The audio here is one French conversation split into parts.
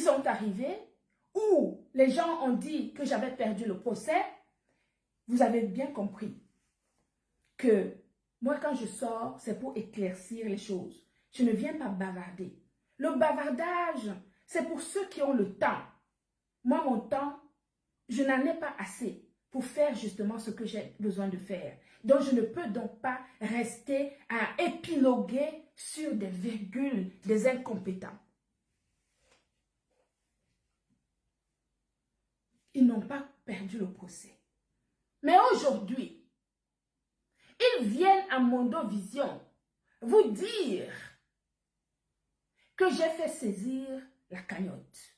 sont arrivés, où les gens ont dit que j'avais perdu le procès, vous avez bien compris que moi, quand je sors, c'est pour éclaircir les choses. Je ne viens pas bavarder. Le bavardage, c'est pour ceux qui ont le temps. Moi, mon temps, je n'en ai pas assez pour faire justement ce que j'ai besoin de faire. Donc, je ne peux donc pas rester à épiloguer sur des virgules des incompétents. Ils n'ont pas perdu le procès. Mais aujourd'hui, ils viennent à Mondovision vous dire que j'ai fait saisir la cagnotte.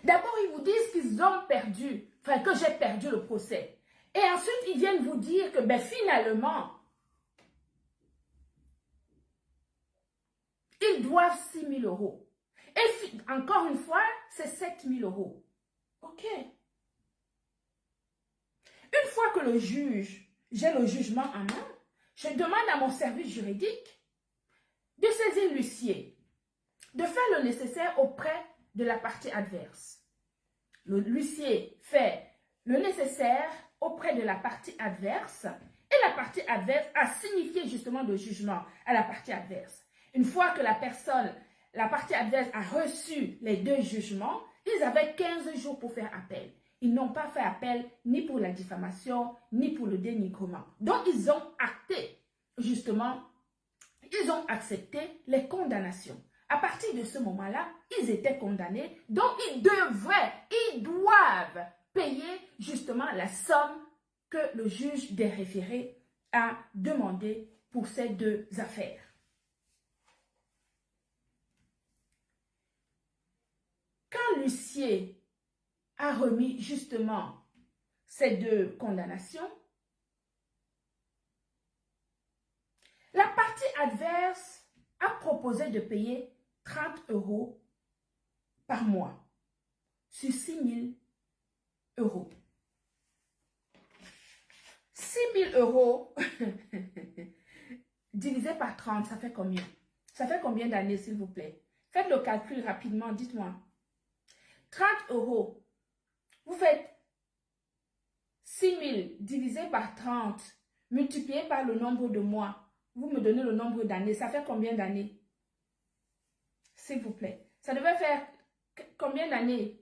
D'abord, ils vous disent qu'ils ont perdu, enfin que j'ai perdu le procès. Et ensuite, ils viennent vous dire que ben, finalement, ils doivent 6 000 euros. Et encore une fois, c'est 7 000 euros. OK. Une fois que le juge, j'ai le jugement en main, je demande à mon service juridique de saisir l'huissier, de faire le nécessaire auprès de la partie adverse. L'huissier fait le nécessaire auprès de la partie adverse et la partie adverse a signifié justement le jugement à la partie adverse. Une fois que la partie adverse a reçu les deux jugements, ils avaient 15 jours pour faire appel. Ils n'ont pas fait appel ni pour la diffamation, ni pour le dénigrement. Donc, ils ont acté, justement, ils ont accepté les condamnations. À partir de ce moment-là, ils étaient condamnés, donc ils doivent payer justement la somme que le juge des référés a demandé pour ces deux affaires. Quand l'huissier a remis justement ces deux condamnations, la partie adverse a proposé de payer 30 euros par mois sur 6 000 euros. 6 000 euros divisé par 30, ça fait combien? Ça fait combien d'années, s'il vous plaît? Faites le calcul rapidement, dites-moi. 30 euros, vous faites 6 000 divisé par 30, multiplié par le nombre de mois. Vous me donnez le nombre d'années. Ça fait combien d'années? S'il vous plaît. Ça devait faire combien d'années?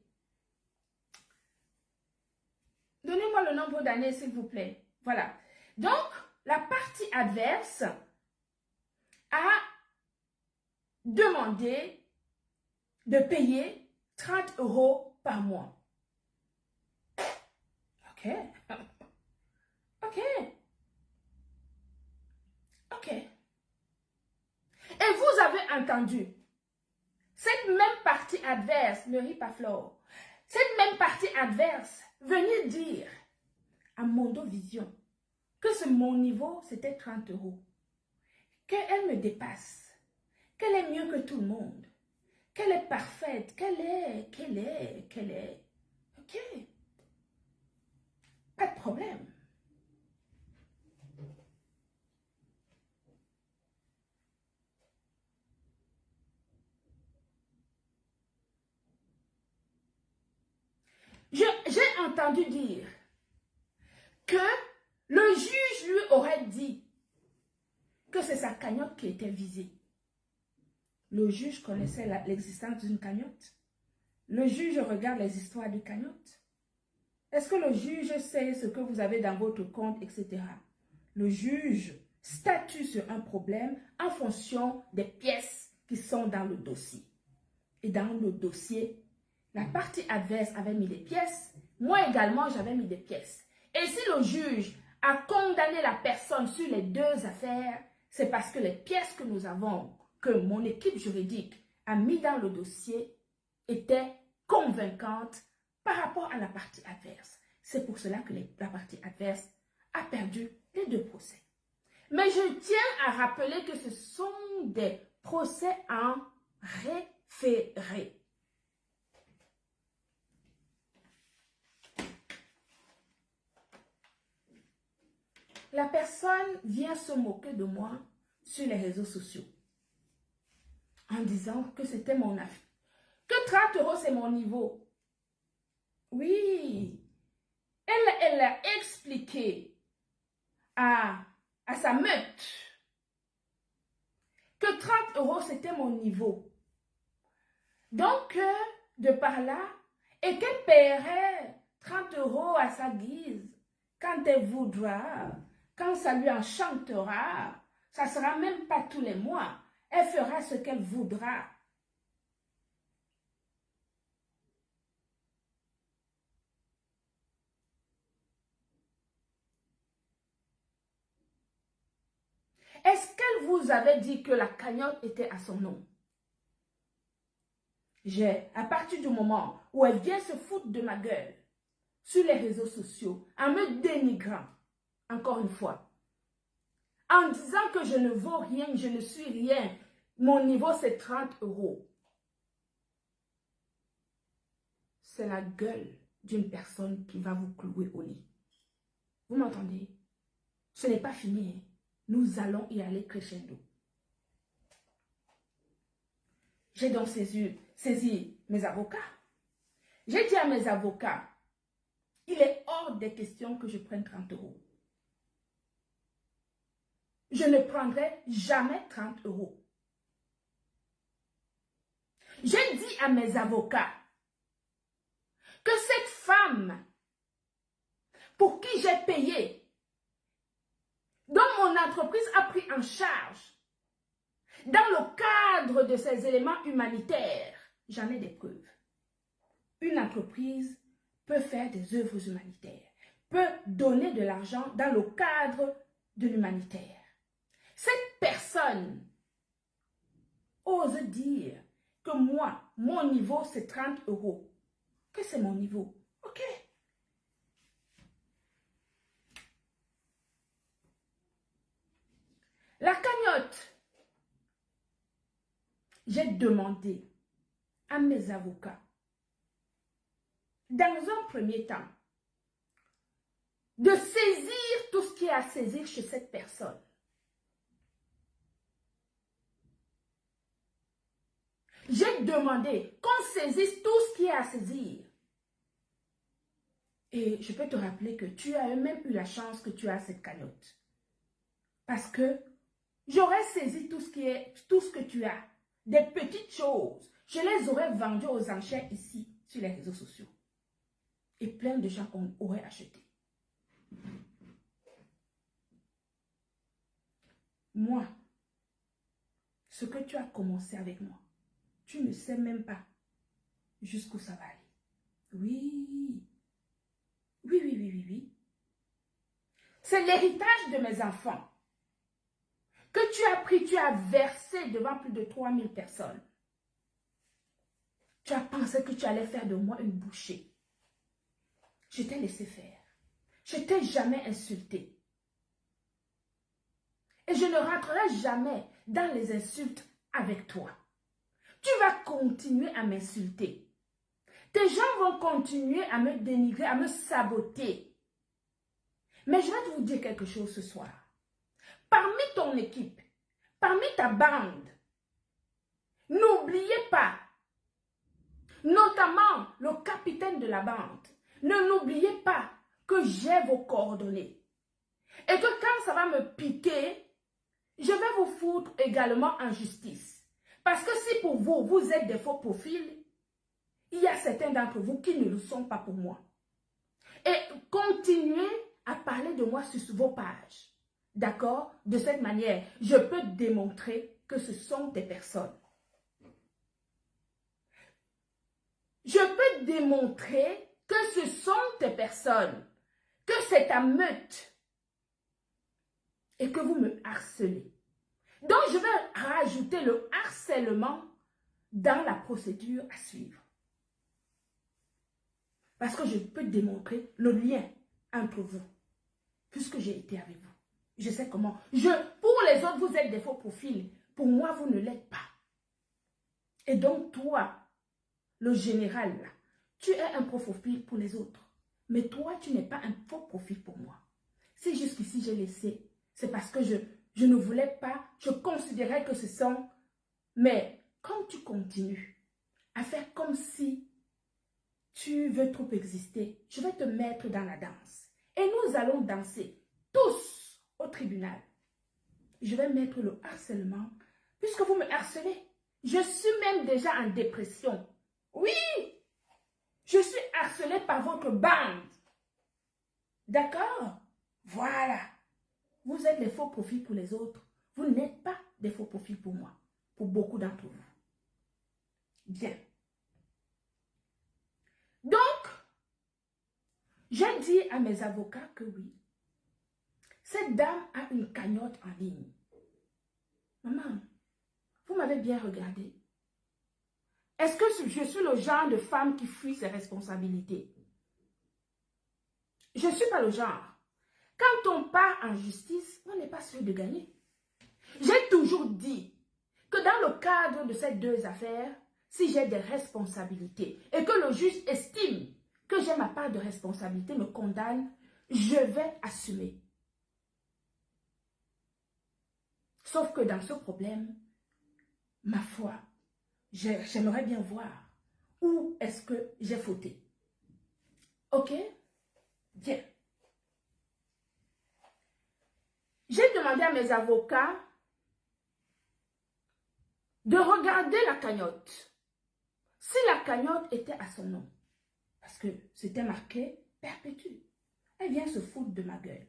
Donnez-moi le nombre d'années, s'il vous plaît. Voilà. Donc, la partie adverse a demandé de payer 30 euros par mois. OK. OK. OK. Et vous avez entendu cette même partie adverse, ne ris pas Flore, cette même partie adverse venir dire à Mondovision que mon niveau c'était 30 euros, qu'elle me dépasse, qu'elle est mieux que tout le monde, qu'elle est parfaite, qu'elle est. OK. Pas de problème. J'ai entendu dire que le juge lui aurait dit que c'est sa cagnotte qui était visée. Le juge connaissait l'existence d'une cagnotte. Le juge regarde les histoires de cagnotte. Est-ce que le juge sait ce que vous avez dans votre compte, etc. Le juge statue sur un problème en fonction des pièces qui sont dans le dossier. Et dans le dossier, la partie adverse avait mis des pièces. Moi également, j'avais mis des pièces. Et si le juge a condamné la personne sur les deux affaires, c'est parce que les pièces que nous avons, que mon équipe juridique a mis dans le dossier, étaient convaincantes par rapport à la partie adverse. C'est pour cela que la partie adverse a perdu les deux procès. Mais je tiens à rappeler que ce sont des procès en référé. La personne vient se moquer de moi sur les réseaux sociaux en disant que c'était mon affaire. Que 30 euros, c'est mon niveau. Oui. Elle a expliqué à sa meute que 30 euros, c'était mon niveau. Donc, de par là, et qu'elle paierait 30 euros à sa guise quand elle voudra, quand ça lui enchantera. Ça ne sera même pas tous les mois. Elle fera ce qu'elle voudra. Est-ce qu'elle vous avait dit que la cagnotte était à son nom? À partir du moment où elle vient se foutre de ma gueule sur les réseaux sociaux, en me dénigrant, encore une fois, en disant que je ne vaux rien, je ne suis rien, mon niveau c'est 30 euros. C'est la gueule d'une personne qui va vous clouer au lit. Vous m'entendez? Ce n'est pas fini. Nous allons y aller crescendo. J'ai donc saisi mes avocats. J'ai dit à mes avocats, il est hors des questions que je prenne 30 euros. Je ne prendrai jamais 30 euros. J'ai dit à mes avocats que cette femme pour qui j'ai payé, dont mon entreprise a pris en charge, dans le cadre de ces éléments humanitaires, j'en ai des preuves. Une entreprise peut faire des œuvres humanitaires, peut donner de l'argent dans le cadre de l'humanitaire. Cette personne ose dire que moi, mon niveau c'est 30 euros. Que c'est mon niveau? Ok. La cagnotte. J'ai demandé à mes avocats, dans un premier temps, de saisir tout ce qui est à saisir chez cette personne. J'ai demandé qu'on saisisse tout ce qui est à saisir. Et je peux te rappeler que tu as même eu la chance que tu as cette cagnotte. Parce que j'aurais saisi tout ce que tu as. Des petites choses. Je les aurais vendues aux enchères ici, sur les réseaux sociaux. Et plein de gens auraient acheté. Moi, ce que tu as commencé avec moi, tu ne sais même pas jusqu'où ça va aller. Oui. Oui, oui, oui, oui, oui. C'est l'héritage de mes enfants que tu as pris, tu as versé devant plus de 3000 personnes. Tu as pensé que tu allais faire de moi une bouchée. Je t'ai laissé faire. Je ne t'ai jamais insulté. Et je ne rentrerai jamais dans les insultes avec toi. Tu vas continuer à m'insulter. Tes gens vont continuer à me dénigrer, à me saboter. Mais je vais vous dire quelque chose ce soir. Parmi ton équipe, parmi ta bande, n'oubliez pas, notamment le capitaine de la bande, ne n'oubliez pas que j'ai vos coordonnées. Et que quand ça va me piquer, je vais vous foutre également en justice. Parce que si pour vous, vous êtes des faux profils, il y a certains d'entre vous qui ne le sont pas pour moi. Et continuez à parler de moi sur vos pages. D'accord? De cette manière, je peux démontrer que ce sont des personnes. Je peux démontrer que ce sont des personnes, que c'est ta meute et que vous me harcelez. Donc, je vais rajouter le harcèlement dans la procédure à suivre. Parce que je peux démontrer le lien entre vous, puisque j'ai été avec vous. Je sais comment. Pour les autres, vous êtes des faux profils. Pour moi, vous ne l'êtes pas. Et donc, toi, le général, là, tu es un faux profil pour les autres. Mais toi, tu n'es pas un faux profil pour moi. Si jusqu'ici j'ai laissé, c'est parce que je ne voulais pas, je considérais que ce sont... Mais quand tu continues à faire comme si tu veux trop exister, je vais te mettre dans la danse. Et nous allons danser tous au tribunal. Je vais mettre le harcèlement, puisque vous me harcelez. Je suis même déjà en dépression. Oui, je suis harcelée par votre bande. D'accord? Voilà. Vous êtes les faux profils pour les autres. Vous n'êtes pas des faux profils pour moi. Pour beaucoup d'entre vous. Bien. Donc, j'ai dit à mes avocats que oui, cette dame a une cagnotte en ligne. Maman, vous m'avez bien regardé. Est-ce que je suis le genre de femme qui fuit ses responsabilités? Je ne suis pas le genre. Quand on part en justice, on n'est pas sûr de gagner. J'ai toujours dit que dans le cadre de ces deux affaires, si j'ai des responsabilités et que le juge estime que j'ai ma part de responsabilité, me condamne, je vais assumer. Sauf que dans ce problème, ma foi, j'aimerais bien voir où est-ce que j'ai fauté. Ok? Bien. J'ai demandé à mes avocats de regarder la cagnotte. Si la cagnotte était à son nom, parce que c'était marqué perpétue, elle vient se foutre de ma gueule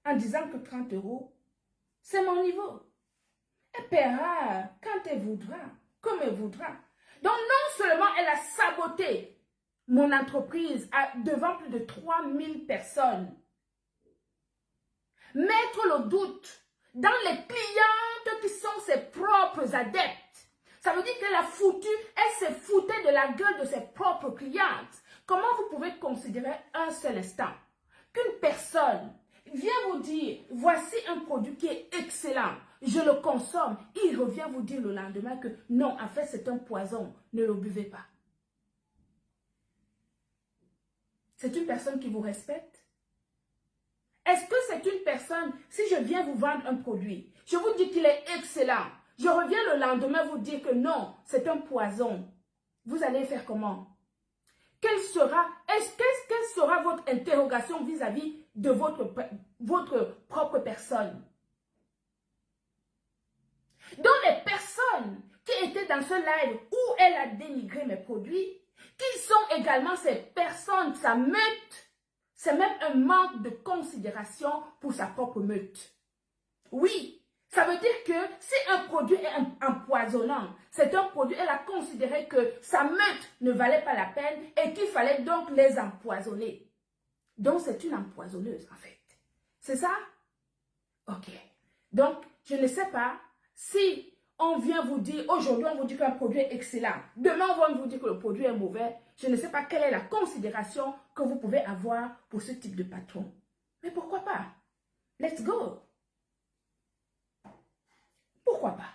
en disant que 30 €, c'est mon niveau. Elle paiera quand elle voudra, comme elle voudra. Donc non seulement elle a saboté mon entreprise devant plus de 3000 personnes, mettre le doute dans les clientes qui sont ses propres adeptes. Ça veut dire qu'elle a foutu, elle s'est foutue de la gueule de ses propres clientes. Comment vous pouvez considérer un seul instant qu'une personne vient vous dire, voici un produit qui est excellent, je le consomme, il revient vous dire le lendemain que non, en fait c'est un poison, ne le buvez pas. C'est une personne qui vous respecte? Est-ce que c'est une personne, si je viens vous vendre un produit, je vous dis qu'il est excellent, je reviens le lendemain vous dire que non, c'est un poison, vous allez faire comment? Quelle sera votre interrogation vis-à-vis de votre propre personne? Donc les personnes qui étaient dans ce live où elle a dénigré mes produits, qui sont également ces personnes, sa meute, c'est même un manque de considération pour sa propre meute. Oui, ça veut dire que si un produit est empoisonnant, c'est un produit, elle a considéré que sa meute ne valait pas la peine et qu'il fallait donc les empoisonner. Donc c'est une empoisonneuse en fait. C'est ça? Ok. Donc, je ne sais pas si on vient vous dire, aujourd'hui on vous dit qu'un produit est excellent, demain on va vous dire que le produit est mauvais, je ne sais pas quelle est la considération que vous pouvez avoir pour ce type de patron. Mais pourquoi pas? Let's go! Pourquoi pas?